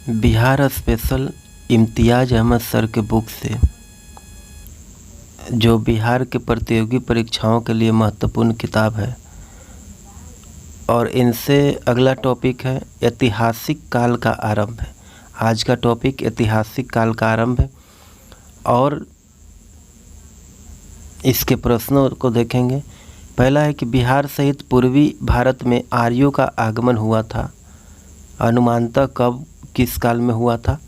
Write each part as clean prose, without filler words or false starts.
Bihar special इम्तियाज़ Ahmad sir के book से, जो बिहार के प्रतियोगी परीक्षाओं के लिए महत्वपूर्ण किताब है। और इनसे अगला टॉपिक है ऐतिहासिक काल का आरंभ है। आज का टॉपिक ऐतिहासिक काल का आरंभ है और इसके प्रश्नों को देखेंगे। पहला है कि बिहार सहित पूर्वी भारत में आर्यों का आगमन हुआ था, अनुमानतः कब किस काल में हुआ था?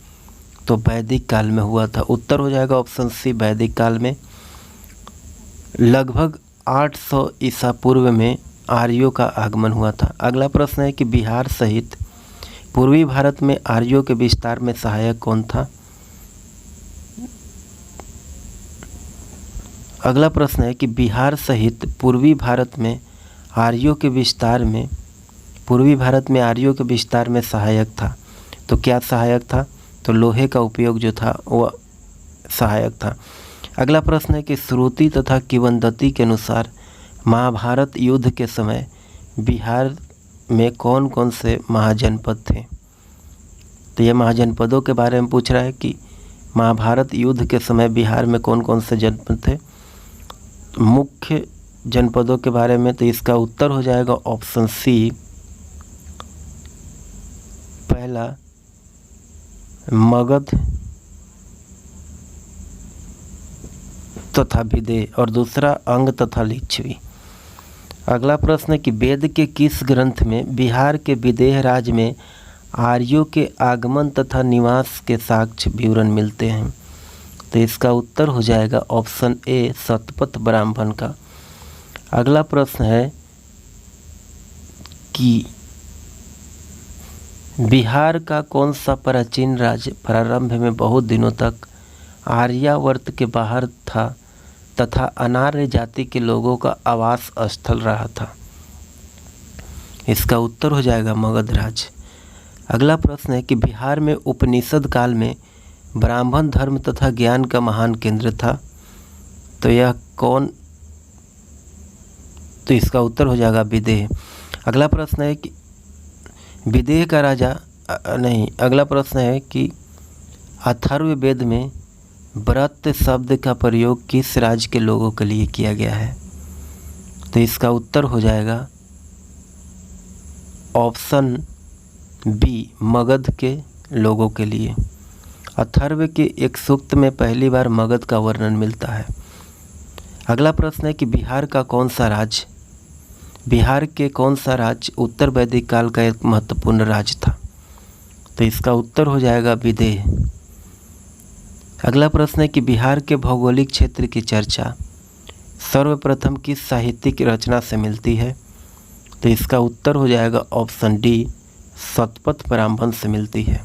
तो वैदिक काल में हुआ था। उत्तर हो जाएगा ऑप्शन सी, वैदिक काल में। लगभग 800 ईसा पूर्व में आर्यों का आगमन हुआ था। अगला प्रश्न है कि बिहार सहित पूर्वी भारत में आर्यों के विस्तार में सहायक कौन था? अगला प्रश्न है कि बिहार सहित पूर्वी भारत में आर्यों के विस्तार में, पूर्वी भारत में आर्यों के विस्तार में सहायक था। तो क्या सहायक था? तो लोहे का उपयोग जो था वह सहायक था। अगला प्रश्न है कि श्रुति तथा किंवदंती के अनुसार महाभारत युद्ध के समय बिहार में कौन कौन से महाजनपद थे? तो ये महाजनपदों के बारे में पूछ रहा है कि महाभारत युद्ध के समय बिहार में कौन कौन से जनपद थे, मुख्य जनपदों के बारे में। तो इसका उत्तर हो जाएगा ऑप्शन सी, पहला मगध तथा विदेह और दूसरा अंग तथा लिच्छवी। अगला प्रश्न है कि वेद के किस ग्रंथ में बिहार के विदेह राज्य में आर्यों के आगमन तथा निवास के साक्ष्य विवरण मिलते हैं? तो इसका उत्तर हो जाएगा ऑप्शन ए, शतपथ ब्राह्मण का। अगला प्रश्न है कि बिहार का कौन सा प्राचीन राज्य प्रारंभ में बहुत दिनों तक आर्यावर्त के बाहर था तथा अनार्य जाति के लोगों का आवास स्थल रहा था? इसका उत्तर हो जाएगा मगध राज्य। अगला प्रश्न है कि बिहार में उपनिषद काल में ब्राह्मण धर्म तथा ज्ञान का महान केंद्र था। तो यह कौन? तो इसका उत्तर हो जाएगा विदेह। अगला प्रश्न है कि विदेह का राजा अगला प्रश्न है कि अथर्ववेद में व्रत शब्द का प्रयोग किस राज्य के लोगों के लिए किया गया है? तो इसका उत्तर हो जाएगा ऑप्शन बी, मगध के लोगों के लिए। अथर्व के एक सूक्त में पहली बार मगध का वर्णन मिलता है। अगला प्रश्न है कि बिहार का कौन सा राज्य, बिहार के कौन सा राज्य उत्तर वैदिक काल का एक महत्वपूर्ण राज्य था? तो इसका उत्तर हो जाएगा विदेह। अगला प्रश्न है कि बिहार के भौगोलिक क्षेत्र की चर्चा सर्वप्रथम किस साहित्यिक रचना से मिलती है? तो इसका उत्तर हो जाएगा ऑप्शन डी, शतपथ ब्राह्मण से मिलती है।